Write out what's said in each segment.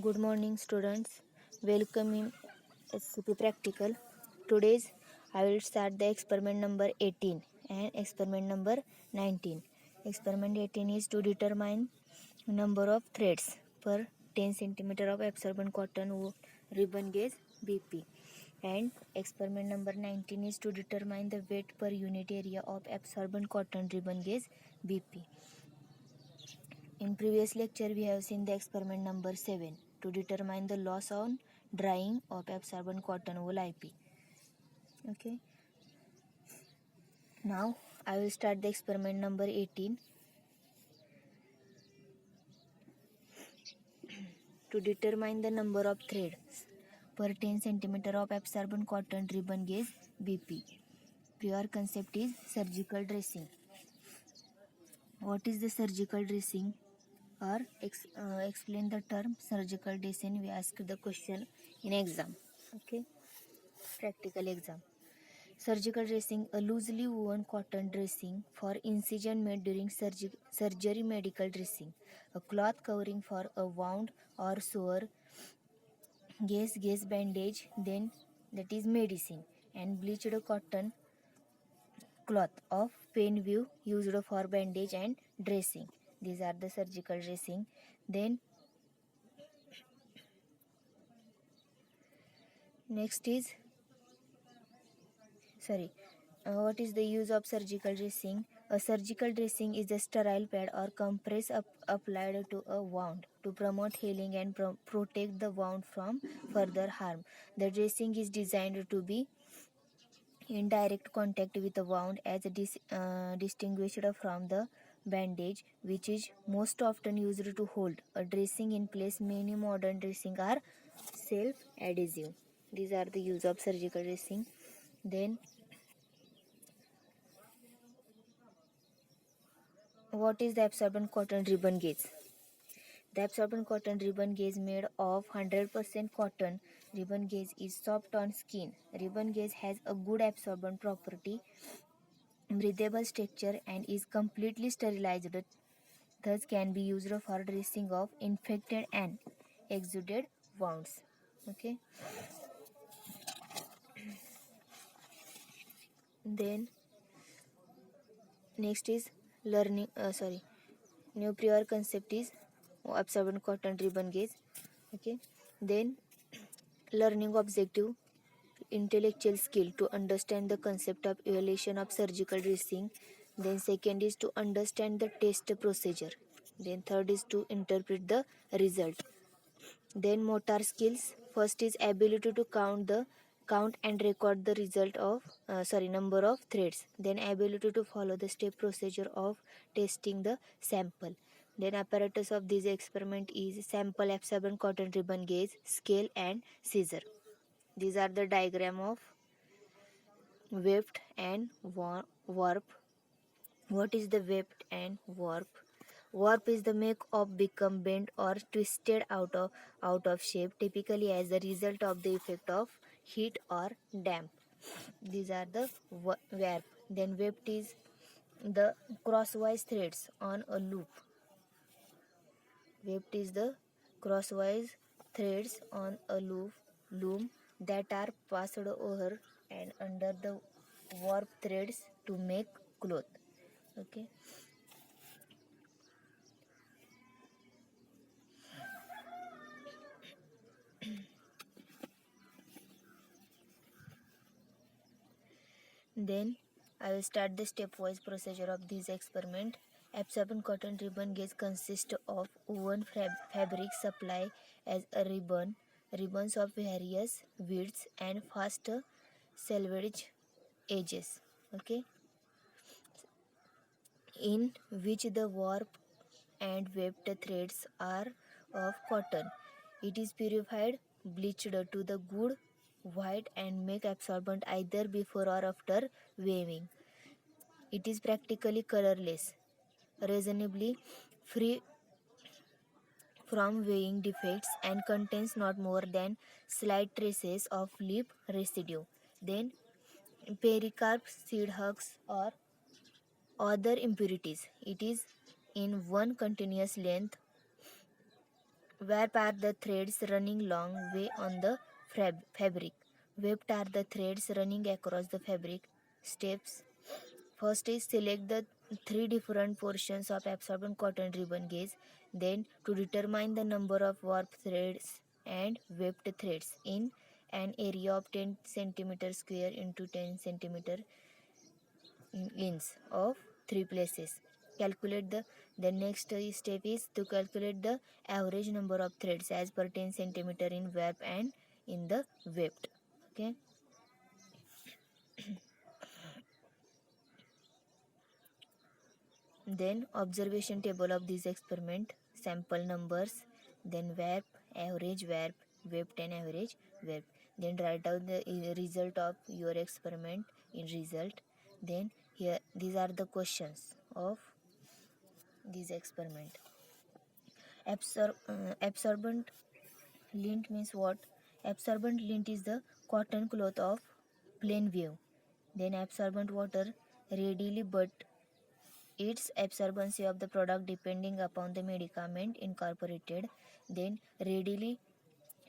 Good morning, students. Welcome in SCP Practical. Today's I will start the experiment number 18 and experiment number 19. Experiment 18 is to determine number of threads per 10 centimeter of absorbent cotton wool ribbon gauge BP. And experiment number 19 is to determine the weight per unit area of absorbent cotton ribbon gauge BP. In previous lecture, we have seen the experiment number 7 to determine the loss on drying of absorbent cotton wool IP. Okay. Now, I will start the experiment number 18 to determine the number of threads per 10 centimeter of absorbent cotton ribbon gauge BP. Prior concept is surgical dressing. What is the surgical dressing? Or explain the term surgical dressing. We ask the question in exam. Okay, practical exam. Surgical dressing, a loosely woven cotton dressing for incision made during surgery. Medical dressing, a cloth covering for a wound or sore. Gauze bandage, then that is medicine, and bleached cotton cloth of pain view used for bandage and dressing. These are the surgical dressing. Then next is what is the use of surgical dressing? A surgical dressing is a sterile pad or compress applied to a wound to promote healing and protect the wound from further harm. The dressing is designed to be in direct contact with the wound as distinguished from the bandage, which is most often used to hold a dressing in place. Many modern dressing are self-adhesive. These are the use of surgical dressing. Then what is the absorbent cotton ribbon gauge? The absorbent cotton ribbon gauge made of 100% cotton. Ribbon gauge is soft on skin. Ribbon gauge has a good absorbent property, breathable structure, and is completely sterilized. Thus can be used for dressing of infected and exuded wounds. Okay. Then next is learning. New prior concept is absorbent cotton ribbon gauge. Okay. Then learning objective, intellectual skill to understand the concept of evaluation of surgical dressing. Then second is to understand the test procedure. Then third is to interpret the result. Then motor skills, first is ability to count and record the result of number of threads. Then ability to follow the step procedure of testing the sample. Then apparatus of this experiment is sample, absorbent cotton ribbon gauge, scale and scissor. These are the diagram of weft and warp. What is the weft and warp? Warp is the make of become bent or twisted out of shape, typically as a result of the effect of heat or damp. These are the warp. Then weft is the crosswise threads on a loop. Weft is the crosswise threads on a loom that are passed over and under the warp threads to make cloth. Okay. Then I will start the stepwise procedure of this experiment. Absorbent cotton ribbon gauge consists of woven fabric supply as a ribbons of various widths and fast selvage edges. Okay, in which the warp and weft threads are of cotton. It is purified, bleached to the good white and make absorbent either before or after weaving. It is practically colorless, reasonably free from weighing defects, and contains not more than slight traces of leaf residue. Then pericarp, seed husk, or other impurities. It is in one continuous length Warp are the threads running long way on the fabric. Weft are the threads running across the fabric. Steps. First is select the three different portions of absorbent cotton ribbon gauge. Then to determine the number of warp threads and weft threads in an area of 10 centimeter square into 10 centimeter inch of three places. Calculate the next step is to calculate the average number of threads as per 10 centimeter in warp and in the weft. Okay. Then observation table of this experiment, sample numbers, then warp, average warp, weft and average warp. Then write down the result of your experiment in result. Then here these are the questions of this experiment. Absorbent lint means what? Absorbent lint is the cotton cloth of plain wave. Then absorbent water readily but its absorbency of the product depending upon the medicament incorporated, then readily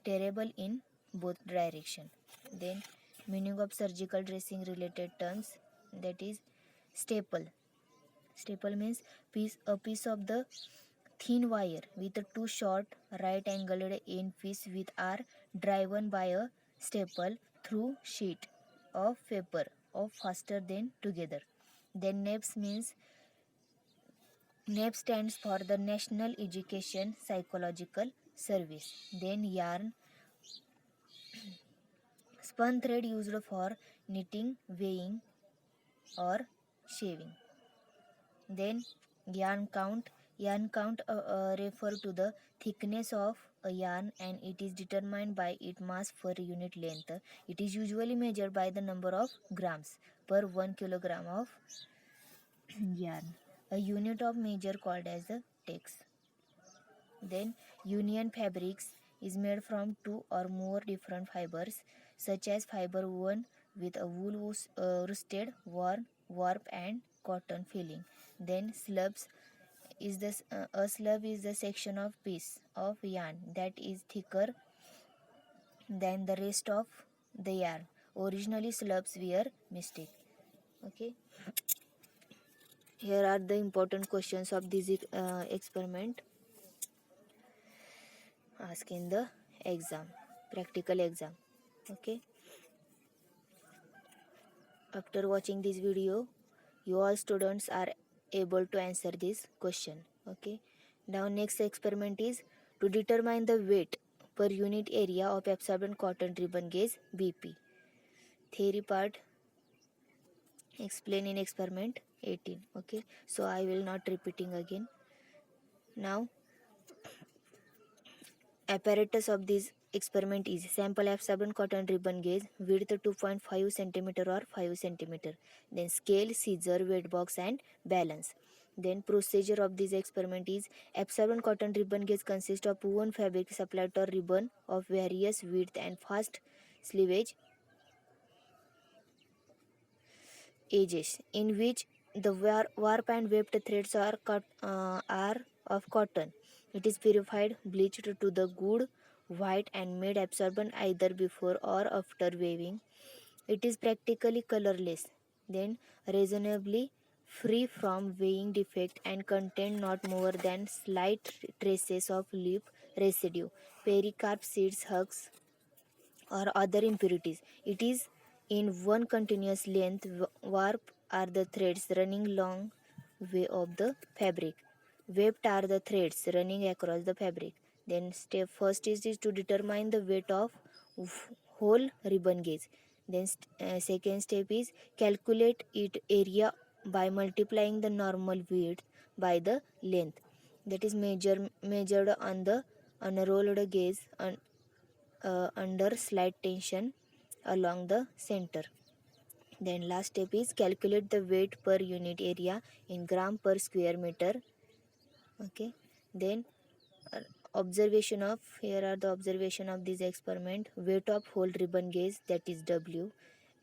terrible in both direction. Then meaning of surgical dressing related terms, that is staple. Staple means a piece of the thin wire with a two short right angled end piece with are driven by a staple through sheet of paper of faster than together. Then NEPS means NEP stands for the National Education Psychological Service. Then yarn, spun thread used for knitting, weighing or shaving. Then yarn count. Yarn count refer to the thickness of a yarn and it is determined by its mass per unit length. It is usually measured by the number of grams per 1 kilogram of yarn. A unit of measure called as the tex. Then union fabrics is made from two or more different fibers such as fiber woven with a wool worsted, warp and cotton filling. Then slubs is a slub is the section of piece of yarn that is thicker than the rest of the yarn. Originally slubs were mistake. Okay. Here are the important questions of this experiment asked in the exam, practical exam. Okay. After watching this video, you all students are able to answer this question. Okay. Now next experiment is to determine the weight per unit area of absorbent cotton ribbon gauge BP. Theory part explain in experiment 18. Okay. So I will not repeating again. Now apparatus of this experiment is sample absorbent cotton ribbon gauge, width 2.5 cm or 5 cm. Then scale, scissor, weight box and balance. Then procedure of this experiment is absorbent cotton ribbon gauge consists of woven fabric supplied to a ribbon of various width and fast cleavage edges in which the warp and weft threads are of cotton. It is purified, bleached to the good white and made absorbent either before or after weaving. It is practically colorless, then reasonably free from weighing defect and contain not more than slight traces of leaf residue, pericarp seeds, husks, or other impurities. It is in one continuous length. Warp are the threads running long way of the fabric. Weft are the threads running across the fabric. Then step first is to determine the weight of whole ribbon gauge. Then second step is calculate its area by multiplying the normal width by the length. That is measured on the unrolled gauge under slight tension along the center. Then last step is calculate the weight per unit area in gram per square meter. Okay. Then observation of, here are the observation of this experiment. Weight of whole ribbon gauge, that is W,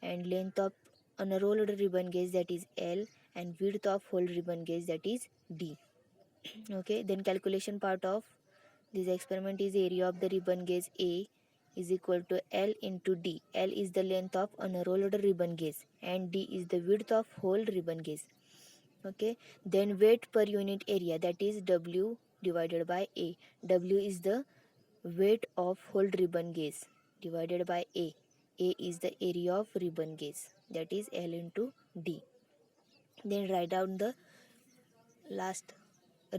and length of unrolled ribbon gauge, that is L, and width of whole ribbon gauge, that is D. Okay. Then calculation part of This experiment is area of the ribbon gauge A is equal to L into D. L is the length of unrolled ribbon gauge and D is the width of whole ribbon gauge. Okay, then weight per unit area, that is W divided by A. W is the weight of whole ribbon gauge divided by A. A is the area of ribbon gauge, that is L into D. Then write down the last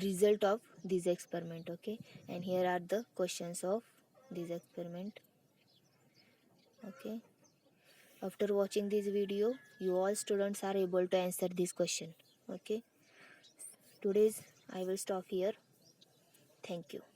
result of this experiment. Okay, and here are the questions of this experiment. Okay, after watching this video, you all students are able to answer this question. Okay, today's I will stop here. Thank you.